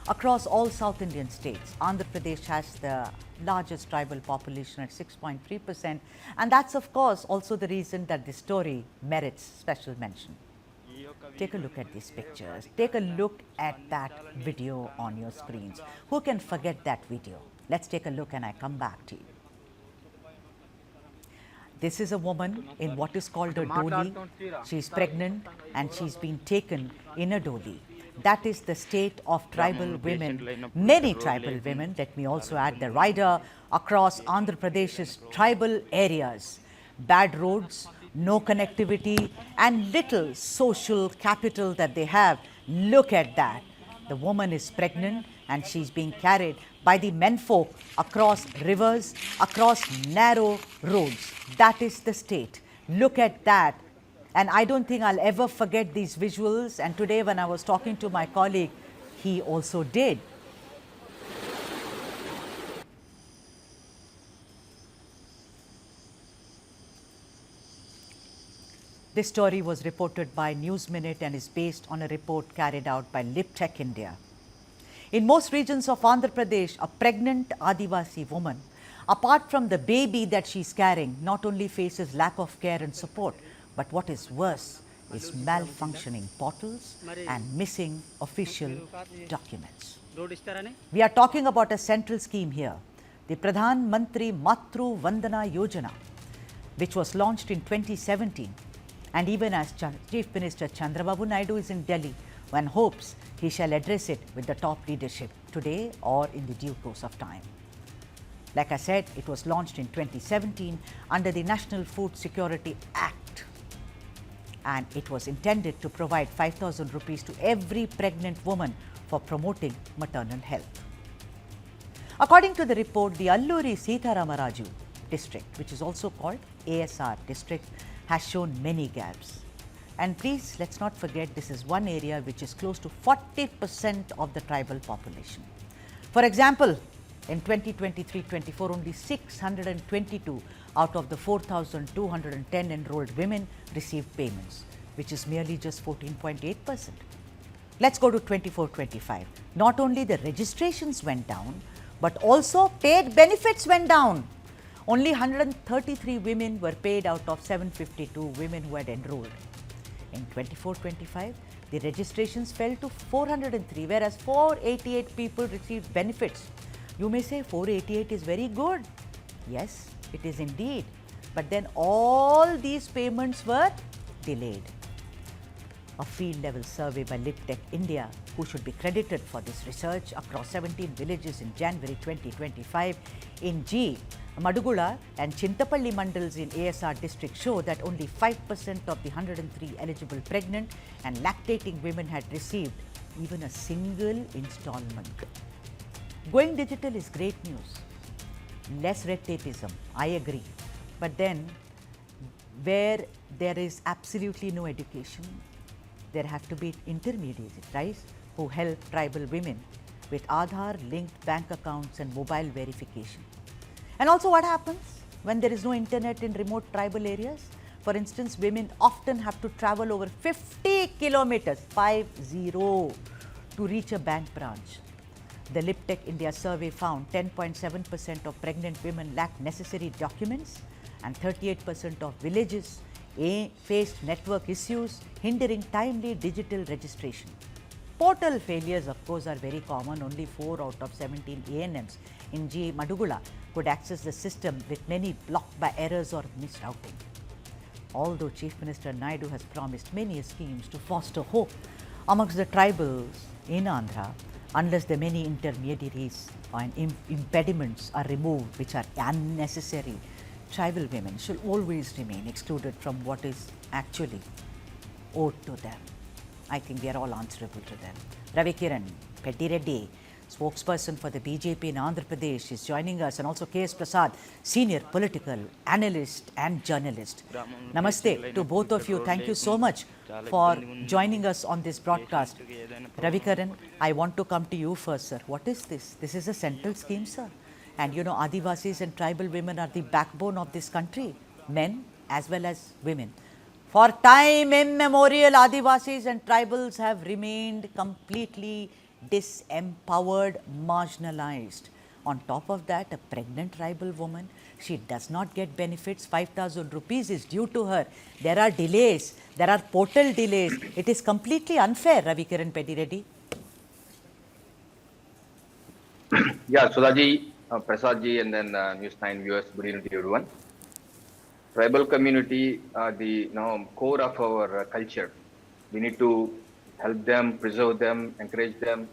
across all South Indian states. Andhra Pradesh has the largest tribal population at 6.3%, and that's of course also the reason that this story merits special mention. Take a look at these pictures. Take a look at that video on your screens. Who can forget that video? Let's take a look and I come back to you. This is a woman in what is called a dolly. She is pregnant and she's been taken in a dolly. That is the state of tribal women, many tribal women, let me also add the rider, across Andhra Pradesh's tribal areas. Bad roads, no connectivity and little social capital that they have. Look at that. The woman is pregnant and she's being carried by the menfolk across rivers, across narrow roads. That is the state. Look at that. And I don't think I'll ever forget these visuals. And today when I was talking to my colleague, he also did. This story was reported by News9 and is based on a report carried out by LipTech India. In most regions of Andhra Pradesh, a pregnant Adivasi woman, apart from the baby that she's carrying, not only faces lack of care and support, but what is worse is malfunctioning portals and missing official documents. We are talking about a central scheme here, the Matru Vandana Yojana, which was launched in 2017. And even as Chief Minister Chandrababu Naidu is in Delhi, one hopes he shall address it with the top leadership today or in the due course of time. Like I said, it was launched in 2017 under the National Food Security Act. And it was intended to provide 5,000 rupees to every pregnant woman for promoting maternal health. According to the report, the Alluri Sitaramaraju district, which is also called ASR district, has shown many gaps. And please, let's not forget, this is one area which is close to 40% of the tribal population. For example, in 2023-24, only 622 out of the 4,210 enrolled women received payments, which is merely just 14.8%. Let's go to 24-25. Not only the registrations went down, but also paid benefits went down. Only 133 women were paid out of 752 women who had enrolled. In 24-25, the registrations fell to 403, whereas 488 people received benefits. You may say 488 is very good. Yes, it is indeed. But then all these payments were delayed. A field-level survey by LipTech India, who should be credited for this research across 17 villages in January 2025 in G. Madugula and Chintapalli mandals in ASR district show that only 5% of the 103 eligible pregnant and lactating women had received even a single installment. Going digital is great news. Less red tapeism, I agree. But then, where there is absolutely no education, there have to be intermediaries, right, who help tribal women with Aadhaar-linked bank accounts and mobile verification. And also what happens when there is no internet in remote tribal areas? For instance, women often have to travel over 50 kilometers, 50, to reach a bank branch. The LipTech India survey found 10.7% of pregnant women lack necessary documents and 38% of villages faced network issues hindering timely digital registration. Portal failures, of course, are very common. Only 4 out of 17 ANMs in G. Madugula could access the system, with many blocked by errors or misrouting. Although Chief Minister Naidu has promised many schemes to foster hope amongst the tribals in Andhra, unless the many intermediaries and impediments are removed which are unnecessary, tribal women should always remain excluded from what is actually owed to them. I think we are all answerable to them. Ravi Kiran Petty Reddy, spokesperson for the BJP in Andhra Pradesh, is joining us, and also K.S. Prasad, senior political analyst and journalist. Namaste to both of you. Thank you so much for joining us on this broadcast. Ravi Kiran, I want to come to you first, sir. What is this? This is a central scheme, sir. And you know, Adivasis and tribal women are the backbone of this country, men as well as women. For time immemorial, Adivasis and tribals have remained completely disempowered, marginalized. On top of that, a pregnant tribal woman, she does not get benefits. 5,000 rupees is due to her. There are delays. There are portal delays. It is completely unfair, Ravi Kiran Pedi Reddy. Yeah, Sudhaji, Prasadji, and then News9 viewers, good evening to everyone. Tribal community are the core of our culture. We need to help them, preserve them, encourage them,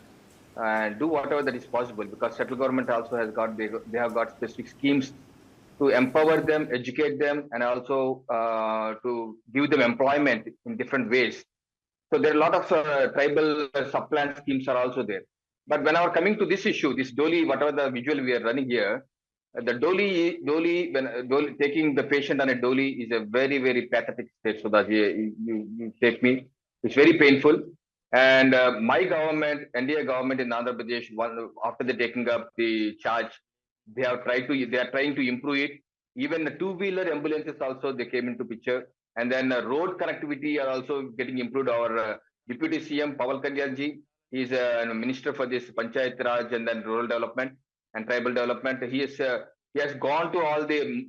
and do whatever that is possible. Because central government also has got they have got specific schemes to empower them, educate them, and also to give them employment in different ways. So there are a lot of tribal sub-plan schemes are also there. But when are coming to this issue, this Doli, whatever the visual we are running here, the Doli taking the patient on a Doli is a very, very pathetic state. So that you take me, it's very painful. And my government, NDA government in Andhra Pradesh, after the taking up the charge, they are trying to improve it. Even the two-wheeler ambulances also they came into picture, and then road connectivity are also getting improved. Our Deputy CM Pawan Kalyanji is a minister for this Panchayat Raj and then rural development and tribal development. He has gone to all the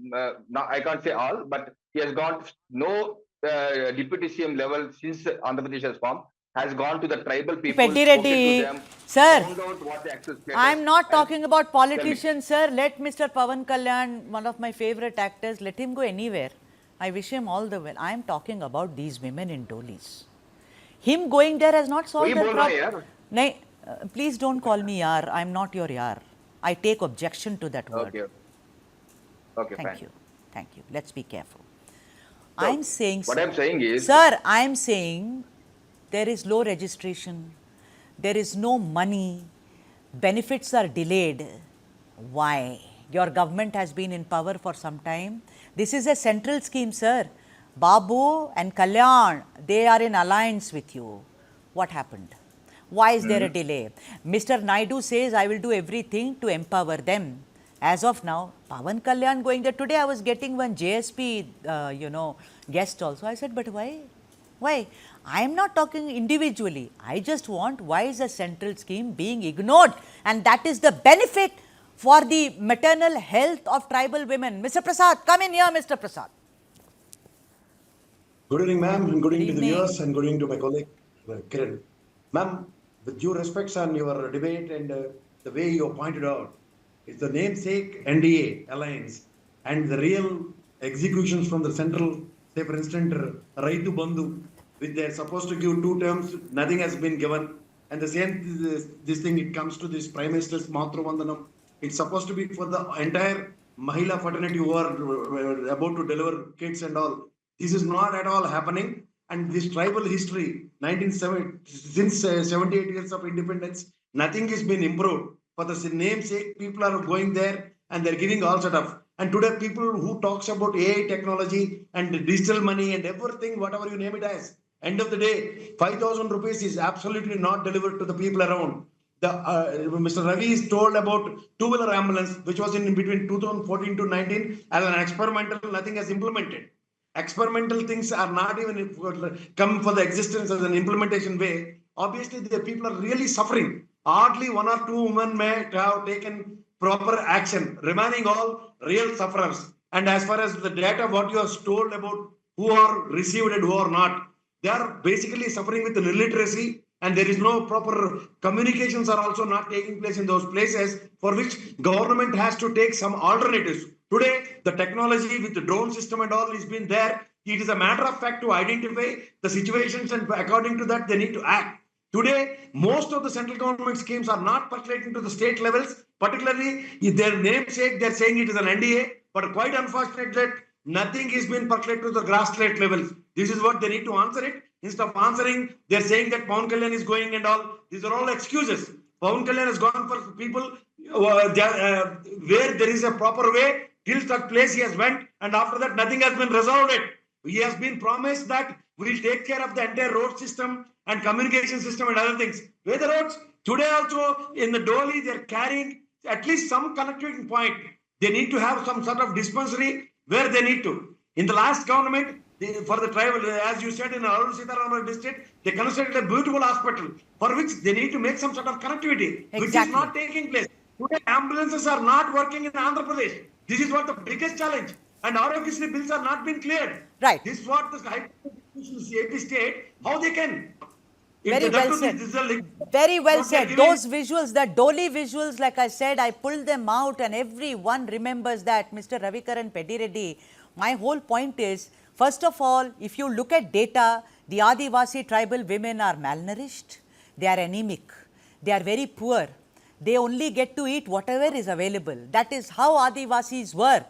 I can't say all, but he has gone no Deputy CM level since Andhra Pradesh has formed, has gone to the tribal people, Pedi spoken Reddy, to them, sir, found out what the access status. I am not talking about politicians, sir. Let Mr. Pawan Kalyan, one of my favorite actors, let him go anywhere. I wish him all the well. I am talking about these women in Dolis. Him going there has not solved their problem. Please don't call me yar. I am not your yar. I take objection to that word. Okay. Okay, Thank fine. you. Thank you. Let's be careful. So, I'm saying, what I'm saying is, sir, I'm saying there is low registration, there is no money, benefits are delayed. Why? Your government has been in power for some time. This is a central scheme, sir. Babu and Kalyan, they are in alliance with you. What happened? Why is there a delay? Mr. Naidu says, I will do everything to empower them. As of now, Pawan Kalyan going there. Today I was getting one JSP, guest also. I said, but why? Why? I am not talking individually. I just want why is a central scheme being ignored? And that is the benefit for the maternal health of tribal women. Mr. Prasad, come in here, Mr. Prasad. Good evening, ma'am, and good evening to the viewers, and good evening to my colleague, Kiran. Ma'am, with due respects on your debate and the way you pointed out, it's the namesake NDA alliance and the real executions from the central, say for instance, Raitu Bandhu, which they're supposed to give 2 terms, nothing has been given. And the same, this thing, it comes to this Prime Minister's Matru Vandanam. It's supposed to be for the entire Mahila fraternity who are about to deliver kids and all. This is not at all happening. And this tribal history, 1970, since 78 years of independence, nothing has been improved. For the namesake, people are going there and they're giving all sort of. And today, people who talks about AI technology and digital money and everything, whatever you name it as, end of the day, 5,000 rupees is absolutely not delivered to the people around. Mr. Ravi is told about two-wheeler ambulance, which was in between 2014 to 19 as an experimental, nothing has implemented. Experimental things are not even come for the existence as an implementation way. Obviously, the people are really suffering. Hardly 1 or 2 women may have taken proper action, remaining all real sufferers. And as far as the data, what you have told about who are received and who are not, they are basically suffering with illiteracy, and there is no proper communications are also not taking place in those places, for which government has to take some alternatives. Today, the technology with the drone system and all is been there. It is a matter of fact to identify the situations, and according to that, they need to act. Today, most of the central government schemes are not percolating to the state levels, particularly if their namesake, they're saying it is an NDA, but quite unfortunate that nothing is being percolated to the grassroots levels. This is what they need to answer it. Instead of answering, they're saying that Pawan Kalyan is going and all. These are all excuses. Pawan Kalyan has gone for people where there is a proper way. Till such place he has went, and after that nothing has been resolved it. He has been promised that we will take care of the entire road system and communication system and other things. Where the roads? Today also in the Dolly, they're carrying at least some connectivity point. They need to have some sort of dispensary where they need to. In the last government, For the tribal, as you said, in Arun Sitaraman district, they constructed a beautiful hospital for which they need to make some sort of connectivity, which is Exactly. not taking place. Today, ambulances are not working in Andhra Pradesh. This is what the biggest challenge. And Arogyasri bills are not being cleared. Right. This is what the High Court AP state, how they can. Very well said. Very well said. Those visuals, the dolly visuals, like I said, I pulled them out and everyone remembers that. Mr. Ravikaran Pedireddy, my whole point is, first of all, if you look at data, the Adivasi tribal women are malnourished, they are anemic, they are very poor. They only get to eat whatever is available. That is how Adivasis were.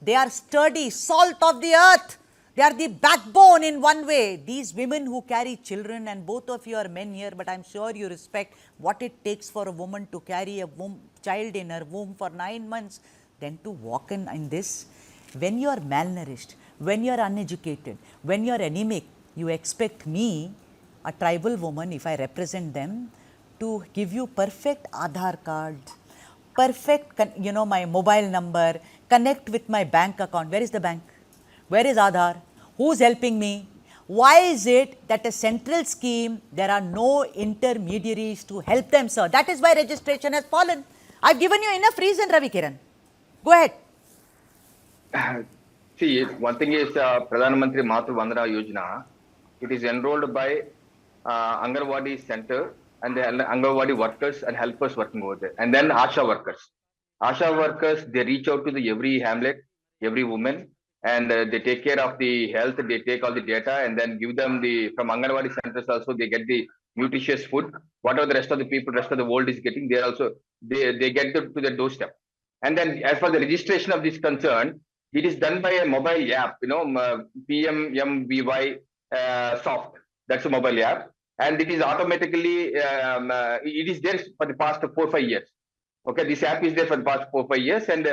They are sturdy, salt of the earth. They are the backbone in one way. These women who carry children, and both of you are men here, but I'm sure you respect what it takes for a woman to carry a child in her womb for 9 months, then to walk in this. When you are malnourished, when you are uneducated, when you are anemic, you expect me, a tribal woman, if I represent them, to give you perfect Aadhaar card, perfect, my mobile number, connect with my bank account. Where is the bank? Where is Aadhaar? Who's helping me? Why is it that a central scheme, there are no intermediaries to help them, sir? That is why registration has fallen. I've given you enough reason, Ravi Kiran. Go ahead. See, one thing is Pradhan Matru Vandana Yojana. It is enrolled by Anganwadi center and the Anganwadi workers and helpers working over there. And then Asha workers. Asha workers, they reach out to every hamlet, every woman, and they take care of the health. They take all the data and then give them from Anganwadi centers also, they get the nutritious food. Whatever the rest of the world is getting, they get to the doorstep. And then as far as the registration of this concern, it is done by a mobile app, PM soft. That's a mobile app. And it is automatically, it is there for the past 4 or 5 years. Okay, this app is there for the past 4 or 5 years. And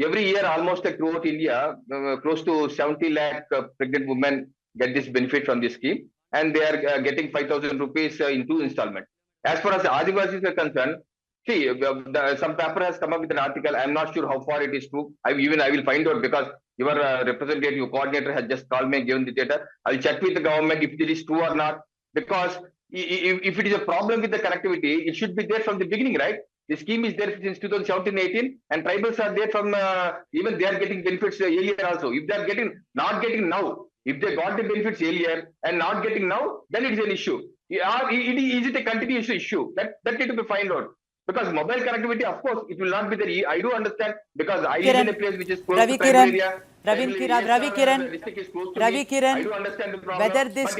every year, almost throughout India, close to 70 lakh pregnant women get this benefit from this scheme. And they are getting 5,000 rupees in 2 installments. As far as the Adivasis are concerned, see, some paper has come up with an article. I'm not sure how far it is true. I will find out because your representative, your coordinator has just called me and given the data. I'll check with the government if it is true or not. Because if it is a problem with the connectivity, it should be there from the beginning, right? The scheme is there since 2017-18, and tribals are there from even they are getting benefits earlier also. If they are not getting now, if they got the benefits earlier and not getting now, then it is an issue. Is it a continuous issue? That need to be found out. Because mobile connectivity, of course, it will not be there. I do understand because I live in a place which is close to tribal area. Ravi Kiran, I do understand the problem. whether this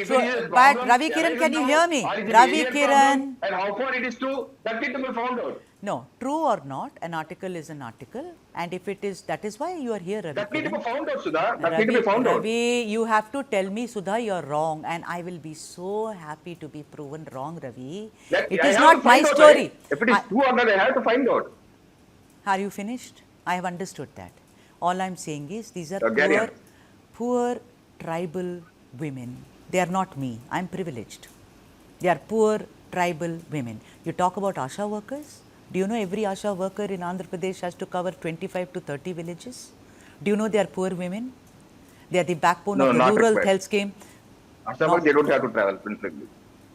but Ravi Kiran, can you hear me? Ravi Kiran. And how far it is true, that need to be found out. No, true or not, an article is an article, and if it is, that is why you are here, Ravi. That need to be found out, Sudha. That need to be found out. Ravi, you have to tell me, Sudha, you're wrong, and I will be so happy to be proven wrong, Ravi. It is not my story. Right? If it is true or not, I have to find out. Are you finished? I have understood that. All I'm saying is these are poor tribal women. They are not me. I'm privileged. They are poor tribal women. You talk about Asha workers. Do you know every Asha worker in Andhra Pradesh has to cover 25 to 30 villages? Do you know they are poor women? They are the backbone of the rural health scheme. Asha workers, they don't have to travel principally.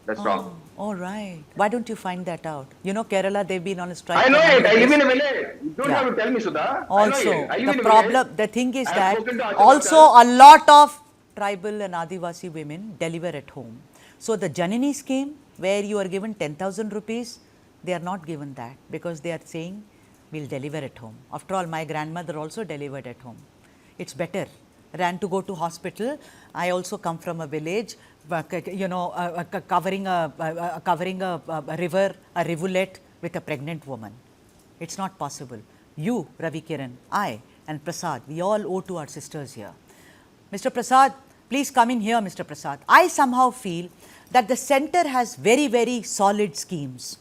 That's wrong. All right. Why don't you find that out? You know, Kerala, they've been on a strike. I know it. I live in a village. You don't have to tell me, Sudha. Also, the problem, the thing is that also a lot of tribal and Adivasi women deliver at home. So the Janani scheme, where you are given 10,000 rupees, they are not given that because they are saying, we'll deliver at home. After all, my grandmother also delivered at home. It's better than to go to hospital. I also come from a village, covering a river, a rivulet with a pregnant woman. It's not possible. You, Ravi Kiran, I and Prasad, we all owe to our sisters here. Mr. Prasad, please come in here, Mr. Prasad. I somehow feel that the center has very, very solid schemes.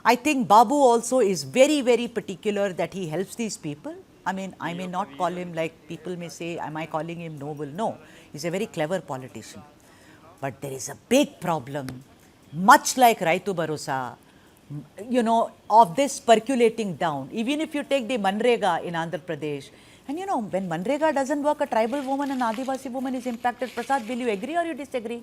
I think Babu also is very, very particular that he helps these people. I mean, I may not call him like people may say, am I calling him noble? No, he's a very clever politician. But there is a big problem, much like Raitu Bharosa, of this percolating down. Even if you take the Manrega in Andhra Pradesh, And you know, when Manrega doesn't work, a tribal woman and Adivasi woman is impacted. Prasad, will you agree or you disagree?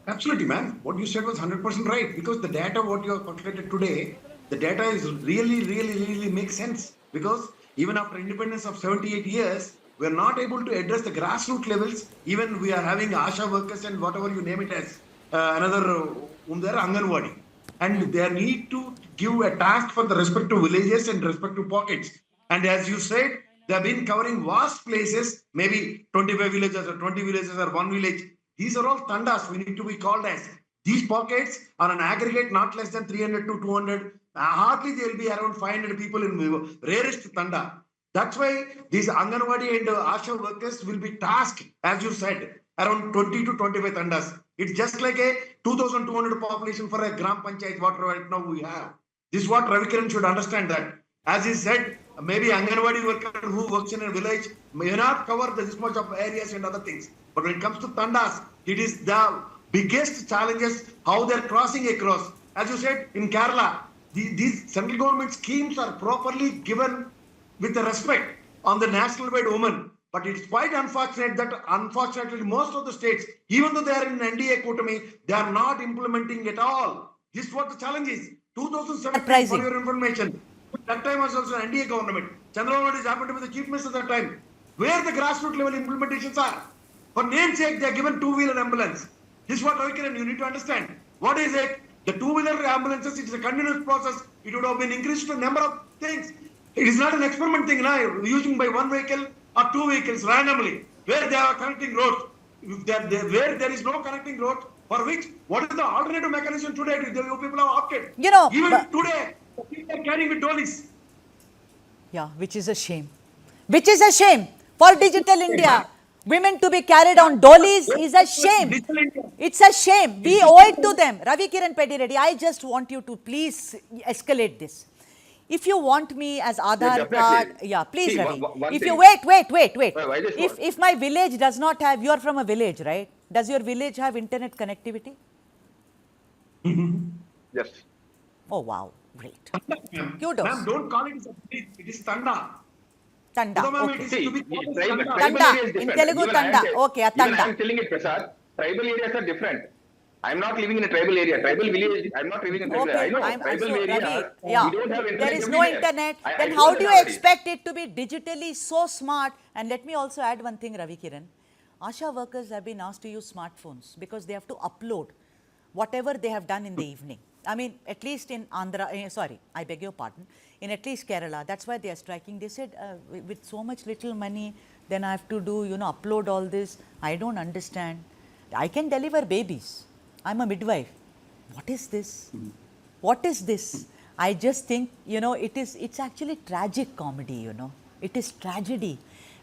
Absolutely, ma'am. What you said was 100% right, because the data what you have calculated today, the data is really makes sense, because even after independence of 78 years, we are not able to address the grassroots levels. Even we are having ASHA workers and whatever you name it as, another Anganwadi. And they need to give a task for the respective villages and respective pockets. And as you said, they have been covering vast places, maybe 25 villages or 20 villages or one village. These are all tandas, we need to be called as. These pockets are an aggregate not less than 300 to 200. Hardly there will be around 500 people in rarest tanda. That's why these Anganwadi and ASHA workers will be tasked, as you said, around 20 to 25 tandas. It's just like a 2,200 population for a Gram Panchayat, what right now we have. This is what Ravikiran should understand, that. As he said, maybe Anganwadi worker who works in a village may not cover this much of areas and other things. But when it comes to tandas, it is the biggest challenges how they're crossing across. As you said, in Kerala, these central government schemes are properly given with the respect on the national wide women. But it's quite unfortunate that unfortunately most of the states, even though they are in NDA Kutami, they are not implementing at all. This is what the challenge is. 2017, for your information, that time was also NDA government. Chandrababu Naidu is happened to be the chief minister at that time. Where the grassroots level implementations are. For name's sake, they are given two-wheeler ambulance. This is what Ravikiran, you need to understand. What is it? The two-wheeler ambulances, it is a continuous process. It would have been increased to a number of things. It is not an experiment thing now, using by one vehicle or two vehicles randomly, where they are connecting roads. Where there is no connecting road, for which, what is the alternative mechanism today? The people have opted. You know, even today, people are carrying with dollies. Yeah, which is a shame. Which is a shame for digital India. Women to be carried on dollies is a shame. It's a shame. We owe it to them. Ravikiran Pedireddy, I just want you to please escalate this. If you want me as Aadhaar card, yeah, please, Ravi. If you wait. If my village does not have, you are from a village, right? Does your village have internet connectivity? Yes. Oh wow, great. Kudos. Ma'am, don't call it it is Tanda. Tanda. Okay. See, tribal Tanda. area is In different. Telugu, Tanda. Okay, Even Tanda. I am telling it, Prasad. Tribal areas are different. I am not living in a tribal area. Tribal village, I am not living in a tribal area. I know. Tribal area, yeah. we don't have internet. There is no everywhere. internet. I Then know how the do you reality. expect it to be digitally so smart? And let me also add one thing, Ravikiran. ASHA workers have been asked to use smartphones because they have to upload whatever they have done in the evening. I mean, at least in Andhra, sorry, I beg your pardon, in at least Kerala, that's why they are striking. They said, with so much little money, then I have to do, upload all this. I don't understand. I can deliver babies. I'm a midwife. What is this? What is this? I just think, it's actually tragic comedy, It is tragedy.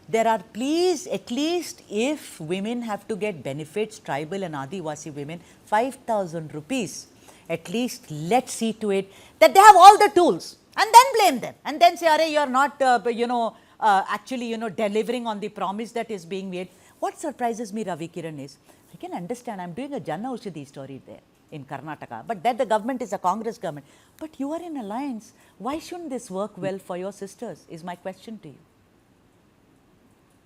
There are, please, at least if women have to get benefits, tribal and Adivasi women, 5,000 rupees. At least let's see to it that they have all the tools, and then blame them. And then say, Arey, you are not, actually, delivering on the promise that is being made. What surprises me, Ravikiran, is I can understand, I'm doing a Janna Ushadi story there in Karnataka, but that the government is a Congress government. But you are in alliance. Why shouldn't this work well for your sisters, is my question to you.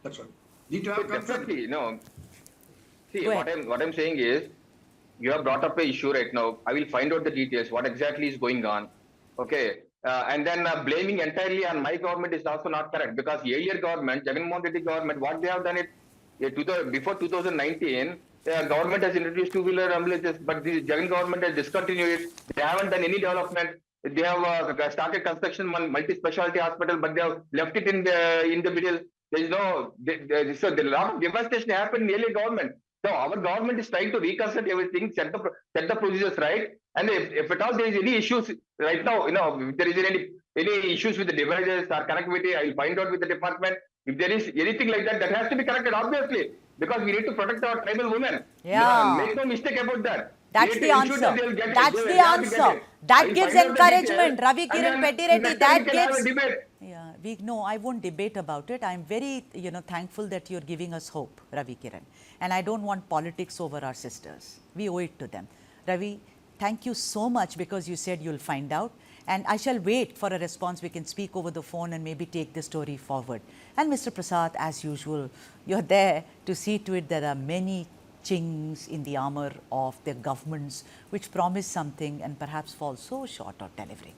That's right. Need to have Definitely, no. See, what I'm saying is, you have brought up an issue right now. I will find out the details, what exactly is going on. Okay. And then blaming entirely on my government is also not correct, because the earlier government, Jagan Mohan Reddy government, what they have done it before 2019, government has introduced two-wheeler ambulances, but the Jagan government has discontinued it. They haven't done any development. They have started construction one multi-specialty hospital, but they have left it in the middle. There is no, so a lot of devastation happened in the earlier government. So our government is trying to reconstruct everything, set the procedures right. And if at all there is any issues right now, if there is any issues with the devices or connectivity, I will find out with the department. If there is anything like that, that has to be corrected, obviously, because we need to protect our tribal women. Yeah. Make no mistake about that. That's the answer. That's the answer. That gives encouragement. Ravikiran Pedireddy, that gives. Yeah, no, I won't debate about it. I'm very, thankful that you're giving us hope, Ravikiran. And I don't want politics over our sisters. We owe it to them. Ravi, thank you so much, because you said you'll find out. And I shall wait for a response. We can speak over the phone and maybe take the story forward. And Mr. Prasad, as usual, you're there to see to it there are many chinks in the armor of the governments which promise something and perhaps fall so short of delivering.